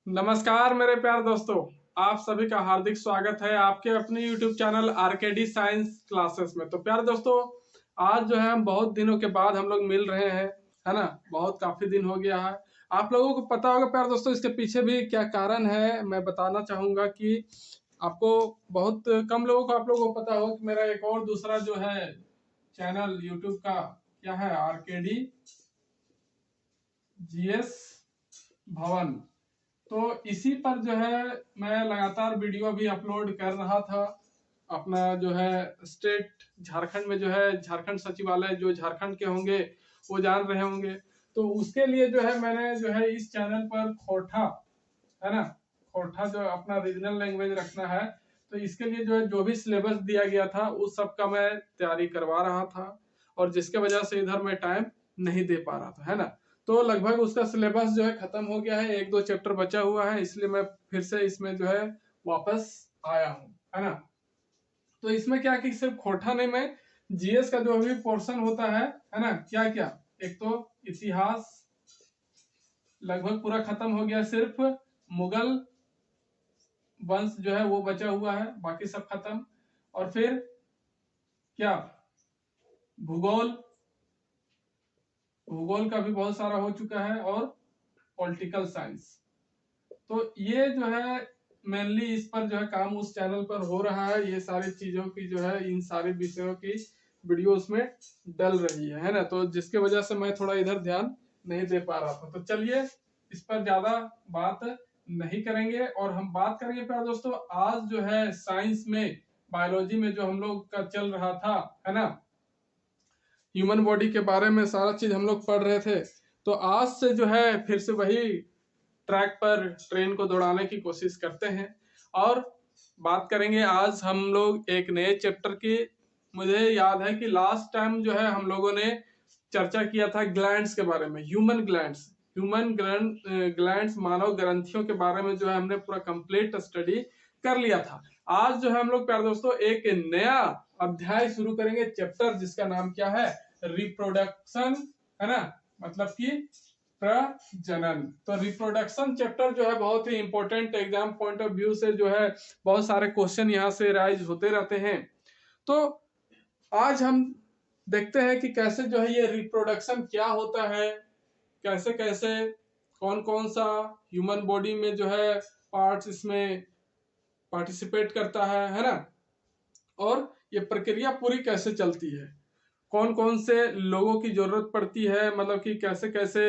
नमस्कार मेरे प्यारे दोस्तों, आप सभी का हार्दिक स्वागत है आपके अपने YouTube channel RKD science classes में। तो प्यारे दोस्तों, आज जो है हम बहुत दिनों के बाद हम लोग मिल रहे हैं, है ना। बहुत काफी दिन हो गया है। आप लोगों को पता होगा प्यारे दोस्तों, इसके पीछे भी क्या कारण है मैं बताना चाहूंगा कि आपको बहुत कम लोगों को आप लोगों को पता होगा कि मेरा एक और दूसरा जो है चैनल YouTube का क्या है, आरकेडी जीएस भवन। तो इसी पर जो है मैं लगातार वीडियो भी अपलोड कर रहा था। अपना जो है स्टेट झारखंड में जो है झारखंड सचिवालय जो झारखंड के होंगे वो जान रहे होंगे। तो उसके लिए जो है मैंने जो है इस चैनल पर खोरठा, है ना, खोरठा जो अपना रीजनल लैंग्वेज रखना है, तो इसके लिए जो है जो भी सिलेबस दिया गया था उस सब का मैं तैयारी करवा रहा था, और जिसके वजह से इधर मैं टाइम नहीं दे पा रहा था, है ना। तो लगभग उसका सिलेबस जो है खत्म हो गया है, एक दो चैप्टर बचा हुआ है, इसलिए मैं फिर से इसमें जो है वापस आया हूँ, है ना। तो इसमें क्या कि सिर्फ खोरठा नहीं, मैं जीएस का जो भी पोर्शन होता है ना, क्या क्या, एक तो इतिहास लगभग पूरा खत्म हो गया, सिर्फ मुगल वंश जो है वो बचा हुआ है, बाकी सब खत्म। और फिर क्या, भूगोल, भूगोल का भी बहुत सारा हो चुका है, और पॉलिटिकल साइंस। तो ये जो है मेनली इस पर जो है काम उस चैनल पर हो रहा है, ये सारी चीजों की जो है इन सारे विषयों की वीडियो उसमें डल रही है ना। तो जिसके वजह से मैं थोड़ा इधर ध्यान नहीं दे पा रहा था। तो चलिए इस पर ज्यादा बात नहीं करेंगे, और हम बात करेंगे प्यारे दोस्तों आज जो है साइंस में, बायोलॉजी में जो हम लोग का चल रहा था, है ना, ह्यूमन बॉडी के बारे में सारा चीज हम लोग पढ़ रहे थे। तो आज से जो है फिर से वही ट्रैक पर ट्रेन को दौड़ाने की कोशिश करते हैं, और बात करेंगे आज हम लोग एक नए चैप्टर की। मुझे याद है कि लास्ट टाइम जो है हम लोगों ने चर्चा किया था ग्लैंड्स के बारे में, ह्यूमन ग्लैंड्स, ग्लैंड्स मानव ग्रंथियों के बारे में जो है हमने पूरा कंप्लीट स्टडी कर लिया था। आज जो है हम लोग प्यारे दोस्तों एक नया अध्याय शुरू करेंगे, चैप्टर जिसका नाम क्या है, रिप्रोडक्शन, है ना, मतलब कि प्रजनन। तो रिप्रोडक्शन चैप्टर जो है बहुत ही important, exam point of view से जो है बहुत सारे क्वेश्चन यहाँ से राइज होते रहते हैं। तो आज हम देखते हैं कि कैसे जो है ये रिप्रोडक्शन क्या होता है, कैसे कैसे कौन कौन सा ह्यूमन बॉडी में जो है पार्ट्स इसमें पार्टिसिपेट करता है ना, और ये प्रक्रिया पूरी कैसे चलती है, कौन कौन से लोगों की जरूरत पड़ती है, मतलब कि कैसे कैसे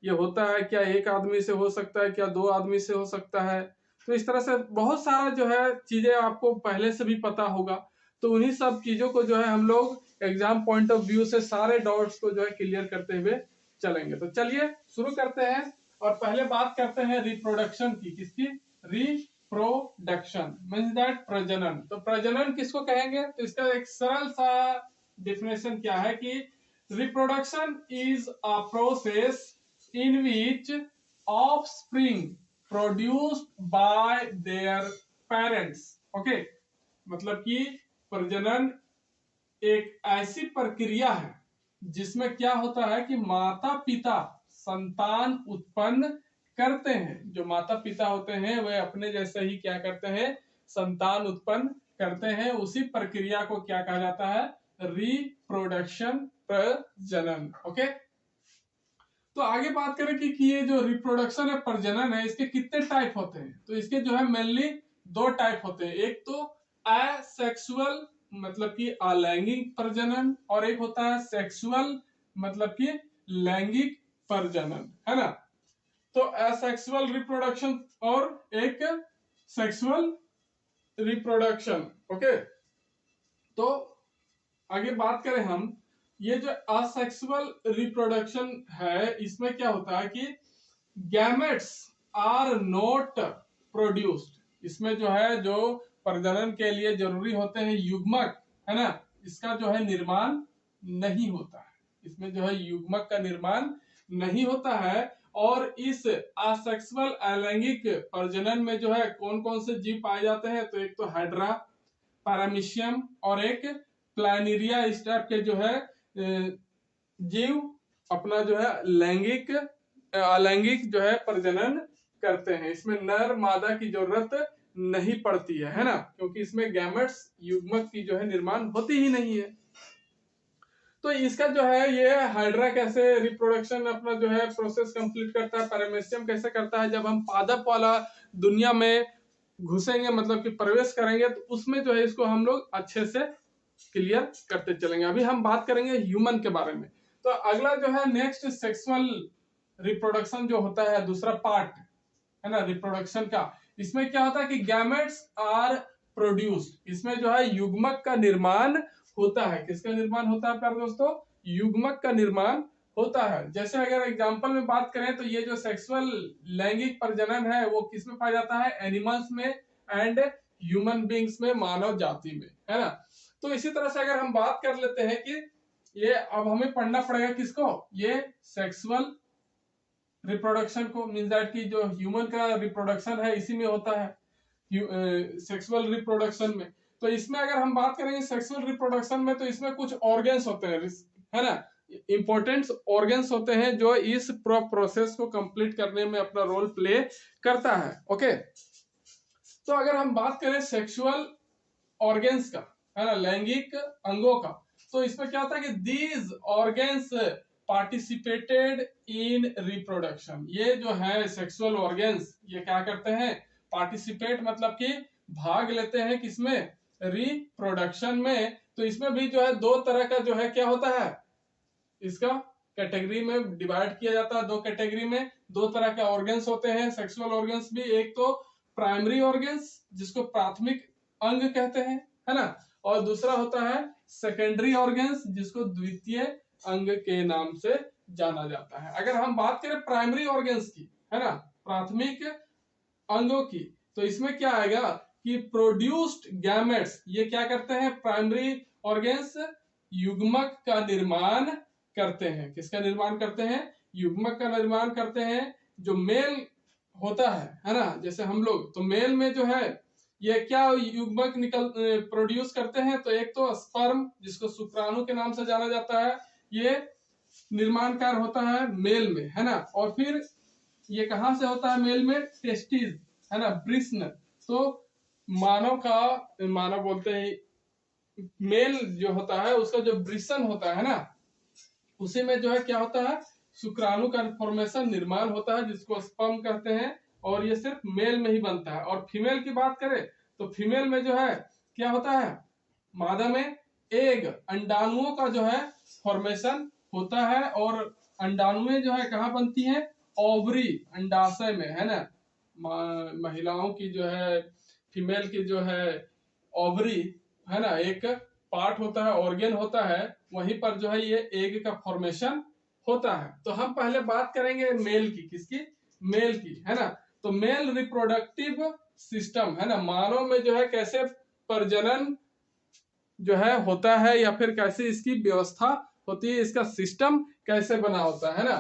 ये होता है, क्या एक आदमी से हो सकता है, क्या दो आदमी से हो सकता है। तो इस तरह से बहुत सारा जो है चीजें आपको पहले से भी पता होगा। तो उन्हीं सब चीजों को जो है हम लोग एग्जाम पॉइंट ऑफ व्यू से सारे डाउट्स को जो है क्लियर करते हुए चलेंगे। तो चलिए शुरू करते हैं, और पहले बात करते हैं रिप्रोडक्शन की। किसकी? रिप्रोडक्शन मीन्स दैट प्रजनन। तो प्रजनन किसको कहेंगे? तो इसका एक सरल सा डेफिनेशन क्या है कि reproduction is a process in which offspring produced by their parents. Okay, मतलब कि प्रजनन एक ऐसी प्रक्रिया है जिसमें क्या होता है कि माता पिता संतान उत्पन्न करते हैं। जो माता पिता होते हैं वे अपने जैसे ही क्या करते हैं, संतान उत्पन्न करते हैं। उसी प्रक्रिया को क्या कहा जाता है? रिप्रोडक्शन, प्रजनन। ओके, तो आगे बात करें कि ये जो रिप्रोडक्शन है, प्रजनन है, इसके कितने टाइप होते हैं। तो इसके जो है मेनली दो टाइप होते हैं। एक तो असेक्सुअल मतलब कि अलैंगिक प्रजनन, और एक होता है सेक्सुअल मतलब कि लैंगिक प्रजनन, है ना। तो असेक्सुअल रिप्रोडक्शन और एक सेक्सुअल रिप्रोडक्शन। ओके, तो आगे बात करें हम, ये जो असेक्सुअल रिप्रोडक्शन है इसमें क्या होता है कि गैमेट्स आर नॉट प्रोड्यूस्ड। इसमें जो है जो प्रजनन के लिए जरूरी होते हैं युग्मक, है ना, इसका जो है निर्माण नहीं होता है। इसमें जो है युग्मक का निर्माण नहीं होता है। और इस असेक्सुअल अलैंगिक प्रजनन में जो है कौन कौन से जीव पाए जाते हैं? तो एक तो हाइड्रा, पैरामीशियम, और एक प्लानिरिया, इस टाइप के जो है जीव अपना जो है लैंगिक अलैंगिक जो है प्रजनन करते हैं। इसमें नर मादा की जरूरत नहीं पड़ती है ना, क्योंकि इसमें गैमेट्स युग्मक की जो है निर्माण होती ही नहीं है। तो इसका जो है ये हाइड्रा कैसे रिप्रोडक्शन अपना जो है प्रोसेस कंप्लीट करता है, पैरामेसियम कैसे करता है, जब हम पादप वाला दुनिया में घुसेंगे मतलब कि प्रवेश करेंगे तो उसमें जो है इसको हम लोग अच्छे से क्लियर करते चलेंगे। अभी हम बात करेंगे ह्यूमन के बारे में। तो अगला जो है नेक्स्ट सेक्सुअल रिप्रोडक्शन जो होता है, दूसरा पार्ट है ना रिप्रोडक्शन का। इसमें क्या होता है कि गैमेट्स आर प्रोड्यूस्ड, इसमें जो है युग्मक का निर्माण होता है। किसका निर्माण होता है प्यारे दोस्तों? युग्मक का निर्माण होता है। जैसे अगर एग्जांपल में बात करें तो ये जो सेक्सुअल लैंगिक प्रजनन है वो किसमें पाया जाता है? एनिमल्स में एंड ह्यूमन बींग्स में, मानव जाति में, है ना। तो इसी तरह से अगर हम बात कर लेते हैं कि ये अब हमें पढ़ना पड़ेगा किसको? ये सेक्सुअल रिप्रोडक्शन को, मींस दैट की जो ह्यूमन का रिप्रोडक्शन है इसी में होता है सेक्सुअल रिप्रोडक्शन में। तो इसमें अगर हम बात करेंगे सेक्सुअल रिप्रोडक्शन में तो इसमें कुछ ऑर्गन्स होते हैं, है ना, इंपॉर्टेंट ऑर्गन्स होते हैं जो इस प्रोसेस को कंप्लीट करने में अपना रोल प्ले करता है। ओके, तो अगर हम बात करें सेक्सुअल ऑर्गन्स का, है ना, लैंगिक अंगों का, तो इसमें क्या होता है कि these organs participated in reproduction. ये जो है सेक्सुअल ऑर्गन्स ये क्या करते हैं? पार्टिसिपेट मतलब कि भाग लेते हैं किसमें? रिप्रोडक्शन में। तो इसमें भी जो है दो तरह का जो है क्या होता है, इसका कैटेगरी में डिवाइड किया जाता है। दो कैटेगरी में दो तरह के ऑर्गन्स होते हैं सेक्सुअल ऑर्गन्स भी। एक तो प्राइमरी ऑर्गन्स जिसको प्राथमिक अंग कहते हैं, है ना, और दूसरा होता है सेकेंडरी ऑर्गन्स जिसको द्वितीय अंग के नाम से जाना जाता है। अगर हम बात करें प्राइमरी ऑर्गन्स की, है ना, प्राथमिक अंगों की, तो इसमें क्या आएगा कि प्रोड्यूस्ड गैमेट्स, ये क्या करते हैं? प्राइमरी ऑर्गन्स युग्मक का निर्माण करते हैं। किसका निर्माण करते हैं? युग्मक का निर्माण करते हैं। जो मेल होता है ना, जैसे हम लोग, तो मेल में जो है ये क्या युग्मक निकल प्रोड्यूस करते हैं? तो एक तो स्पर्म जिसको शुक्राणु के नाम से जाना जाता है, ये निर्माण कार्य होता है मेल में, है ना। और फिर ये कहां से होता है मेल में? टेस्टिस, है ना, ब्रिस्न। तो मानव बोलते हैं, मेल जो होता है उसका जो ब्रिसन होता है ना, उसी में जो है क्या होता है? शुक्राणु का फॉर्मेशन निर्माण होता है जिसको स्पर्म कहते हैं, और ये सिर्फ मेल में ही बनता है। और फीमेल की बात करें तो फीमेल में जो है क्या होता है? मादा में एग, अंडाणुओं का जो है फॉर्मेशन होता है। और अंडाणुएं जो है कहाँ बनती हैं? ओवरी, अंडाशय में, है ना। महिलाओं की जो है, फीमेल की जो है ओवरी, है ना, एक पार्ट होता है, ऑर्गन होता है, वहीं पर जो है ये एग का फॉर्मेशन होता है। तो हम पहले बात करेंगे मेल की। किसकी? मेल की, है ना। तो मेल रिप्रोडक्टिव सिस्टम, है ना, मानव में जो है कैसे प्रजनन जो है होता है या फिर कैसे इसकी व्यवस्था होती है, इसका सिस्टम कैसे बना होता है ना।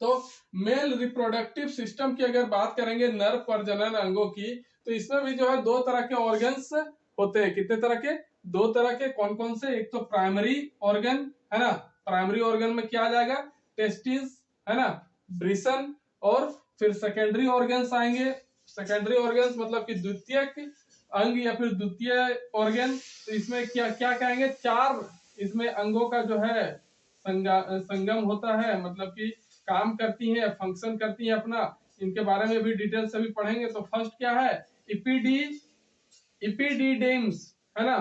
तो मेल रिप्रोडक्टिव सिस्टम की अगर बात करेंगे नर प्रजनन अंगों की, तो इसमें भी जो है दो तरह के ऑर्गन्स होते हैं। कितने तरह के? दो तरह के। कौन कौन से? एक तो प्राइमरी ऑर्गन, है ना, प्राइमरी ऑर्गन में क्या आ जाएगा? टेस्टिस, है ना, ब्रिसन। और फिर सेकेंडरी ऑर्गन्स आएंगे। सेकेंडरी ऑर्गन्स मतलब कि द्वितीयक अंग या फिर द्वितीय ऑर्गन। तो इसमें क्या क्या कहेंगे? चार इसमें अंगों का जो है संगम होता है, मतलब कि काम करती है, फंक्शन करती है अपना। इनके बारे में भी डिटेल से भी पढ़ेंगे। तो फर्स्ट क्या है? इपिडिडेम्स, है ना,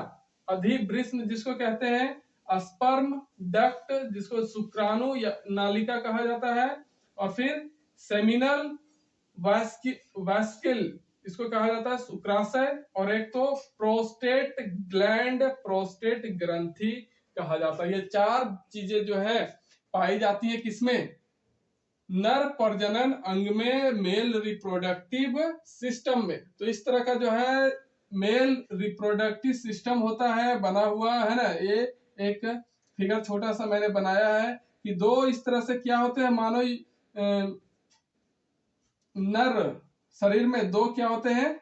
अधिवृष्ण जिसको कहते हैं, स्पर्म डक्ट जिसको शुक्राणु या नालिका कहा जाता है, और फिर सेमिनल वास्किल इसको कहा जाता है शुक्राशय, और एक तो प्रोस्टेट ग्लैंड, प्रोस्टेट ग्रंथि कहा जाता है। ये चार चीजें जो है पाई जाती है किसमें? नर प्रजनन अंग में, मेल रिप्रोडक्टिव सिस्टम में। तो इस तरह का जो है मेल रिप्रोडक्टिव सिस्टम होता है बना हुआ, है ना। ये एक फिगर छोटा सा मैंने बनाया है कि दो इस तरह से क्या होते हैं, मानो नर शरीर में दो क्या होते हैं?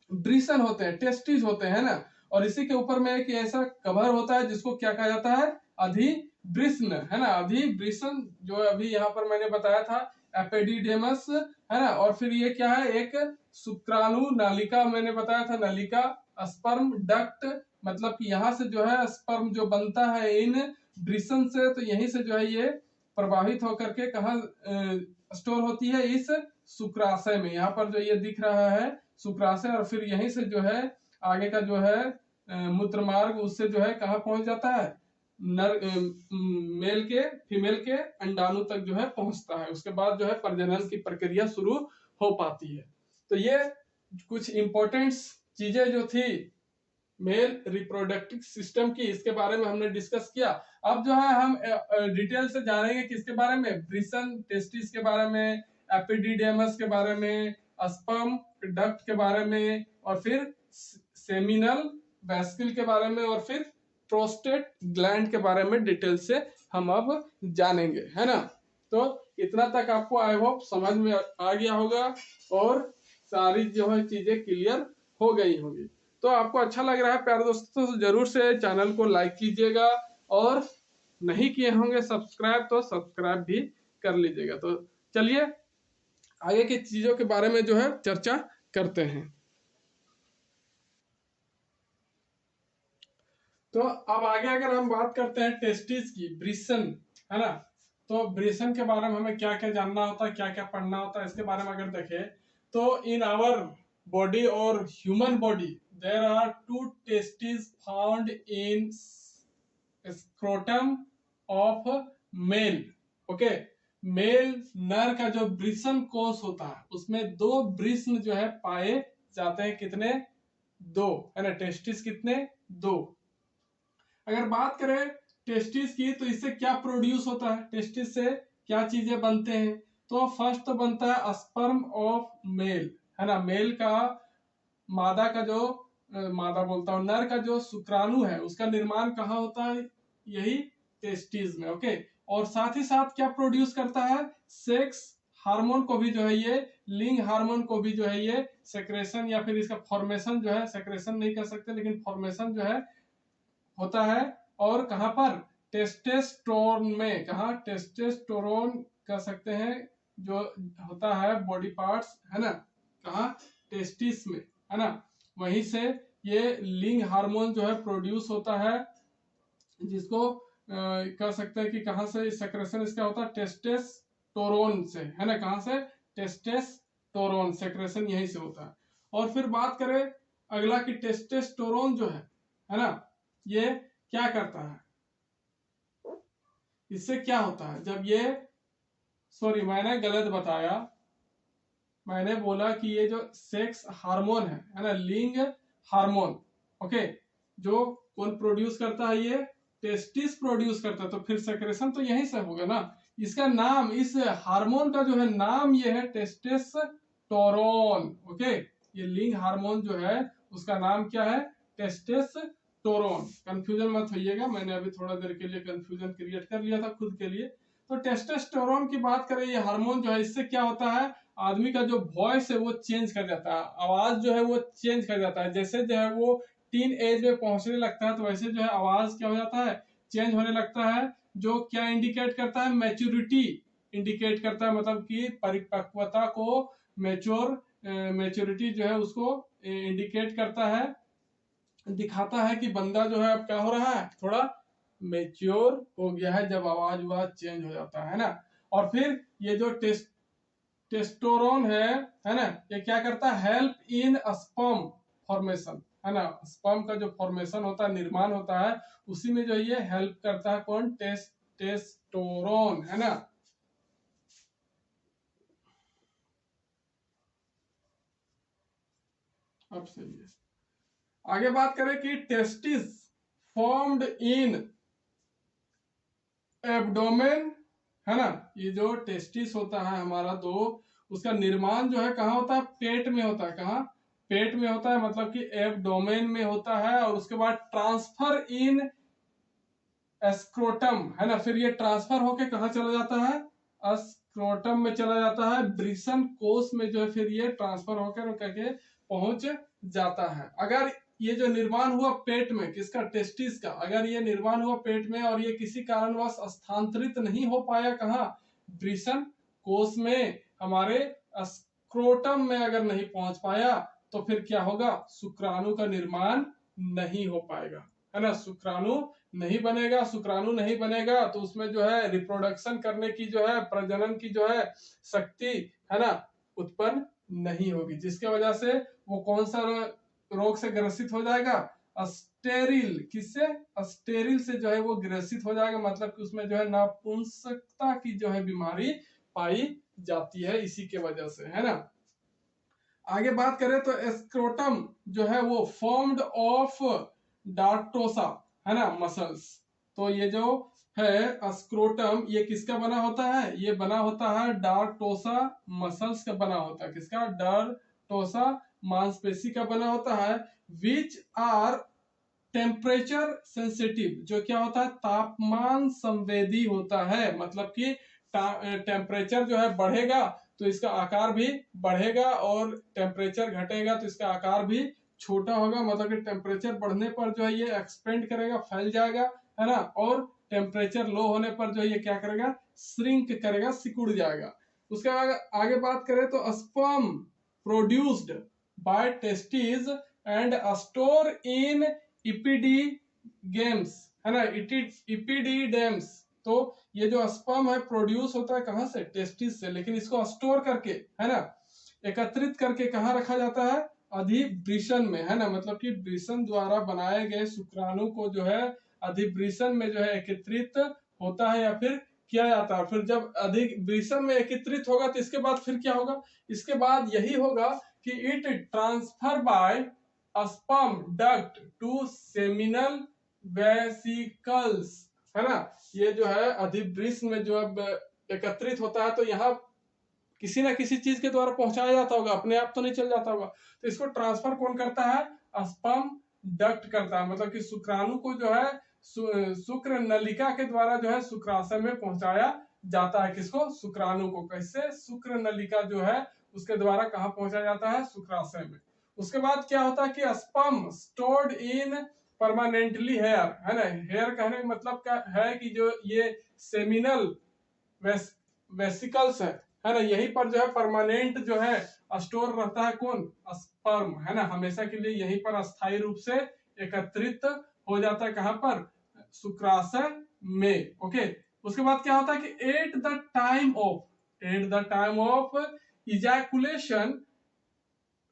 ब्रिसन होते हैं, टेस्टिस होते हैं ना। और इसी के ऊपर में एक ऐसा कवर होता है जिसको क्या कहा जाता है? अधिवृष्ण, है ना। अधिवृषण जो अभी यहाँ पर मैंने बताया था एपिडिडेमस, है ना। और फिर ये क्या है, एक शुक्राणु नालिका, मैंने बताया था नलिका, स्पर्म डक्ट, मतलब कि यहाँ से जो है स्पर्म जो बनता है इन ब्रिसन से, तो यहीं से जो है ये प्रवाहित होकर के कहाँ स्टोर होती है, इस शुक्राशय में। यहाँ पर जो ये दिख रहा है शुक्राशय, और फिर यहीं से जो है आगे का जो है मूत्र मार्ग, उससे जो है कहाँ पहुंच जाता है, नर मेल के फीमेल के अंडाणु तक जो है पहुंचता है। उसके बाद जो है प्रजनन की प्रक्रिया शुरू हो पाती है। तो ये कुछ इंपॉर्टेंट चीजें जो थी मेल रिप्रोडक्टिव सिस्टम की, इसके बारे में हमने डिस्कस किया। अब जो है हम डिटेल से जानेंगे किसके बारे में, ब्रिसन टेस्टिस के बारे में, एपिडिडेमस के बारे में, स्पर्म डक्ट के बारे में, और फिर सेमिनल वेस्किल के बारे में, और फिर प्रोस्टेट ग्लैंड के बारे में डिटेल से हम अब जानेंगे, है ना। तो इतना तक आपको आई होप समझ में आ गया होगा और सारी जो है चीजें क्लियर हो गई होंगी। तो आपको अच्छा लग रहा है प्यारे दोस्तों, तो जरूर से चैनल को लाइक कीजिएगा, और नहीं किए होंगे सब्सक्राइब तो सब्सक्राइब भी कर लीजिएगा। तो चलिए आगे की चीजों के बारे में जो है चर्चा करते हैं। तो अब आगे अगर हम बात करते हैं टेस्टिस की, ब्रिसन, है ना। तो ब्रिसन के बारे में हमें क्या क्या जानना होता है, क्या क्या पढ़ना होता है, इसके बारे में अगर देखें तो इन आवर बॉडी और human body there are 2 testis found in scrotum of male. Okay, male नर का जो ब्रिसन कोष होता है उसमें 2 ब्रिसन जो है पाए जाते हैं। कितने? 2, है ना। टेस्टिस कितने? 2। अगर बात करें टेस्टिस की, तो इससे क्या प्रोड्यूस होता है, टेस्टिस से क्या चीजें बनते हैं। तो फर्स्ट तो बनता है स्पर्म ऑफ मेल, है ना। मेल का मादा का जो मादा बोलता हूँ, नर का जो शुक्राणु है उसका निर्माण कहाँ होता है, यही टेस्टिस में। ओके, और साथ ही साथ क्या प्रोड्यूस करता है, सेक्स हार्मोन को भी जो है ये, लिंग हार्मोन को भी जो है ये सेक्रेशन, या फिर इसका फॉर्मेशन जो है, सेक्रेशन नहीं कर सकते लेकिन फॉर्मेशन जो है होता है। और कहां पर, टेस्टेस्टोन में। कहा, टेस्टेस्टोरोन कह सकते हैं, जो होता है बॉडी पार्ट्स, है ना, कहा, टेस्टिस में, है ना। वहीं से ये लिंग हार्मोन जो है प्रोड्यूस होता है, जिसको कह सकते हैं कि कहां से सेक्रेशन इसका होता है, टेस्टेस्टोरोन से, है ना। कहां से, टेस्टेस्टोरोन सेक्रेशन यहीं से होता है। और फिर बात करें अगला कि टेस्टेस्टोरोन जो है ना, ये क्या करता है, इससे क्या होता है, जब ये, सॉरी मैंने गलत बताया, मैंने बोला कि ये जो सेक्स हार्मोन है ना, लिंग हार्मोन, ओके, जो कौन प्रोड्यूस करता है, ये टेस्टिस प्रोड्यूस करता है। तो फिर सेक्रेशन तो यहीं से होगा ना। इसका नाम, इस हार्मोन का जो है नाम ये है टेस्टेस्टोरोन। ओके, ये लिंग हार्मोन जो है उसका नाम क्या है, टेस्टेस्टोरोन। कंफ्यूजन मत होइएगा, मैंने अभी थोड़ा देर के लिए कंफ्यूजन क्रिएट कर लिया था खुद के लिए। तो टेस्टेस्टोरोन की बात करें, ये हार्मोन जो है, इससे क्या होता है, आदमी का जो वॉइस है वो चेंज कर जाता है, आवाज जो है वो चेंज कर जाता है। जैसे जो है वो टीन एज में पहुंचने लगता है, तो वैसे जो है आवाज क्या हो जाता है, चेंज होने लगता है। जो क्या इंडिकेट करता है, मैच्योरिटी इंडिकेट करता है, मतलब कि परिपक्वता को, मैच्योरिटी जो है उसको इंडिकेट करता है, दिखाता है कि बंदा जो है अब क्या हो रहा है, थोड़ा मेच्योर हो गया है, जब आवाज चेंज हो जाता है ना। और फिर ये जो टेस्टोरोन है ना, ये क्या करता है, हेल्प इन स्पर्म फॉर्मेशन, है ना। स्पर्म का जो फॉर्मेशन होता है, निर्माण होता है, उसी में जो ये हेल्प करता है। कौन, टेस्टोरोन, है ना। अब सही है। आगे बात करें कि टेस्टिस फॉर्म्ड इन एब्डोमेन, है ना। ये जो टेस्टिस होता है हमारा, दो, उसका निर्माण जो है कहाँ होता है, पेट में होता है। कहाँ, पेट में होता है, मतलब कि एब्डोमेन में होता है। और उसके बाद ट्रांसफर इन स्क्रोटम, है ना। फिर ये ट्रांसफर होके कहाँ चला जाता है, स्क्रोटम में चला जाता है, ब्रिसन कोष में जो है फिर ये ट्रांसफर होकर करके पहुंच जाता है। अगर ये जो निर्माण हुआ पेट में, किसका, टेस्टिस का, अगर ये निर्माण हुआ पेट में और ये किसी कारणवश स्थानांतरित नहीं हो पाया, कहाँ, ब्रिसन कोष में, हमारे स्क्रोटम में अगर नहीं पहुंच पाया तो फिर क्या होगा, शुक्राणु का निर्माण नहीं हो पाएगा, है ना। शुक्राणु नहीं बनेगा, शुक्राणु नहीं बनेगा तो उसमें जो है रिप्रोडक्शन करने की जो है, प्रजनन की जो है शक्ति, है ना, उत्पन्न नहीं होगी, जिसके वजह से वो कौन सा रोग से ग्रसित हो जाएगा, स्टेरिल। किससे, स्टेरिल से जो है वो ग्रसित हो जाएगा, मतलब कि उसमें जो है नपुंसकता की जो है बीमारी पाई जाती है इसी के वजह से, है ना। आगे बात करें तो स्क्रोटम जो है वो फॉर्म्ड ऑफ डार्टोसा, है ना, मसल्स। तो ये जो है स्क्रोटम, ये किसका बना होता है, ये बना होता है डार्टोसा मसल्स का बना होता है। किसका, डार्टोसा मांसपेशी का बना होता है। विच आर टेम्परेचर सेंसिटिव, जो क्या होता है, तापमान संवेदी होता है, मतलब कि टेम्परेचर जो है बढ़ेगा तो इसका आकार भी बढ़ेगा, और टेम्परेचर घटेगा तो इसका आकार भी छोटा होगा, मतलब कि टेम्परेचर बढ़ने पर जो है ये एक्सपेंड करेगा, फैल जाएगा, है ना, और टेम्परेचर लो होने पर जो ये क्या करेगा, श्रिंक करेगा, सिकुड़ जाएगा। उसके बाद आगे बात करें तो sperm produced by testis and store in epididymis, है ना, इपिडीडेम्स। तो ये जो स्पर्म है प्रोड्यूस होता है कहां से, टेस्टिस से, लेकिन इसको स्टोर करके, है ना, एकत्रित करके कहां रखा जाता है, अधिवृषण में, है ना, मतलब कि वृषण द्वारा बनाए गए शुक्राणु को जो है अधिवृषण में जो है एकत्रित होता है या फिर किया जाता है। फिर जब अधिवृषण में एकत्रित होगा तो इसके बाद फिर क्या होगा, इसके बाद यही होगा कि it transfer by sperm duct to seminal vesicles, है ना। ये जो है अधिवृषण में जो अब एकत्रित होता है तो यहाँ किसी ना किसी चीज के द्वारा पहुंचाया जाता होगा, अपने आप तो नहीं चल जाता होगा। तो इसको ट्रांसफर कौन करता है, स्पर्म डक्ट करता है, मतलब कि शुक्राणु को जो है शुक्र नलिका के द्वारा जो है शुक्राशय में पहुंचाया जाता है। किसको, शुक्राणु को। कैसे, शुक्र नलिका जो है उसके द्वारा कहाँ पहुंचाया जाता है, शुक्राशय में। उसके बाद क्या होता है कि sperm stored in permanently here, है ना। हेयर कहने का मतलब क्या है कि जो ये सेमिनल वेसिकल्स है ना, यहीं पर जो है परमानेंट जो है स्टोर रहता है, कौन, स्पर्म, है ना, हमेशा के लिए यहीं पर अस्थायी रूप से एकत्रित हो जाता है, कहां पर, शुक्राशय में। ओके, उसके बाद क्या होता है कि at the time of ejaculation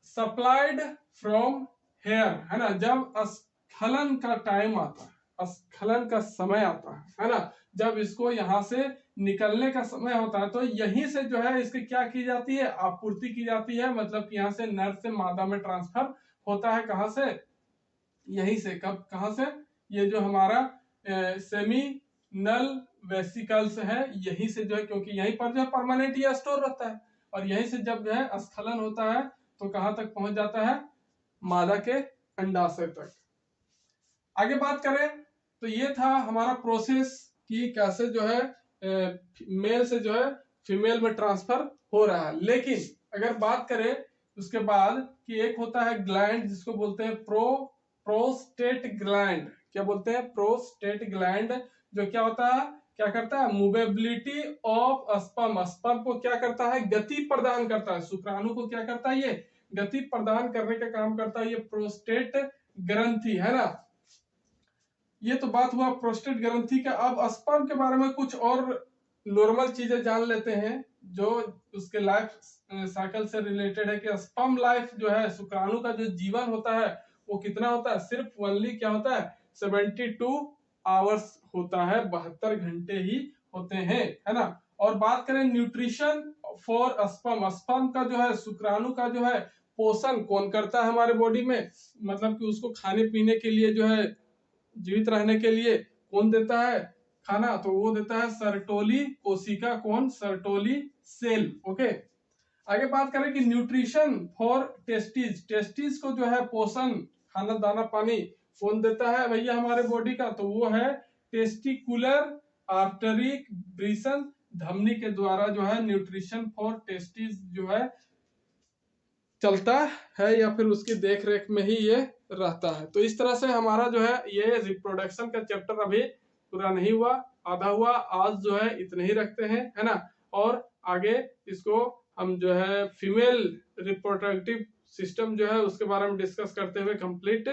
supplied from here, है ना, जब स्खलन का टाइम आता है, स्खलन का समय आता है ना, जब इसको यहाँ से निकलने का समय होता है तो यहीं से जो है इसकी क्या की जाती है, आपूर्ति की जाती है, मतलब कि यहाँ से नर से मादा में ट्रांसफर होता है, कहां से, यहीं से। कब, कहां से, ये जो हमारा सेमिनल वेसिकल्स है यहीं से जो है, क्योंकि यहीं पर जो है परमानेंट ये स्टोर रहता है, और यहीं से जब जो है स्खलन होता है तो कहां तक पहुंच जाता है, मादा के अंडाशय तक। आगे बात करें तो ये था हमारा प्रोसेस कि कैसे जो है मेल से जो है फीमेल में ट्रांसफर हो रहा है। लेकिन अगर बात करें उसके बाद कि एक होता है ग्लैंड जिसको बोलते हैं प्रोस्टेट ग्लैंड। क्या बोलते हैं, प्रोस्टेट ग्लैंड, जो क्या होता है, क्या करता है, मूवेबिलिटी ऑफ स्पर्म, स्पर्म को क्या करता है, गति प्रदान करता है, शुक्राणु को क्या करता है, ये गति प्रदान करने का काम करता है ये प्रोस्टेट ग्रंथि, है ना। ये तो बात हुआ प्रोस्टेट ग्रंथि का। अब स्पर्म के बारे में कुछ और नॉर्मल चीजें जान लेते हैं जो उसके लाइफ साइकिल से रिलेटेड है कि स्पर्म लाइफ जो है, शुक्राणु का जो जीवन होता है वो कितना होता है, सिर्फ ओनली क्या होता है, 72 आवर्स होता है, 72 घंटे ही होते हैं, है ना। और बात करें न्यूट्रिशन फॉर स्पर्म, स्पर्म का जो है, शुक्राणु का जो है पोषण कौन करता है हमारे बॉडी में, मतलब कि उसको खाने पीने के लिए जो है, जीवित रहने के लिए कौन देता है खाना, तो वो देता है सर्टोली कोशिका, कौन, सर्टोली सेल। ओके, आगे बात करें कि न्यूट्रिशन फॉर टेस्टिस, टेस्टिस को जो है पोषण, खाना दाना पानी कौन देता है भैया हमारे बॉडी का, तो वो है टेस्टिकुलर आर्टरी, वृषण धमनी के द्वारा जो है न्यूट्रिशन फॉर टेस्टिस जो है चलता है, या फिर उसकी देख रेख में ही ये रहता है। तो इस तरह से हमारा जो है ये रिप्रोडक्शन का चैप्टर अभी पूरा नहीं हुआ, आधा हुआ। आज जो है इतने ही रखते हैं, है ना। और आगे इसको हम जो है फीमेल रिप्रोडक्टिव सिस्टम जो है उसके बारे में डिस्कस करते हुए कंप्लीट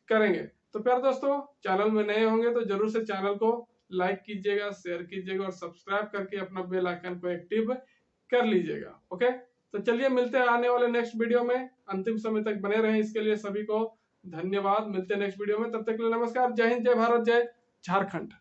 करेंगे। तो प्यारे दोस्तों, चैनल में नए होंगे तो जरूर से चैनल को लाइक कीजिएगा, शेयर कीजिएगा और सब्सक्राइब करके अपना बेल आइकन को एक्टिव कर लीजिएगा। ओके, तो चलिए मिलते हैं आने वाले नेक्स्ट वीडियो में। अंतिम समय तक बने रहें, इसके लिए सभी को धन्यवाद। मिलते हैं नेक्स्ट वीडियो में, तब तक के लिए नमस्कार। जय हिंद, जय भारत, जय झारखंड।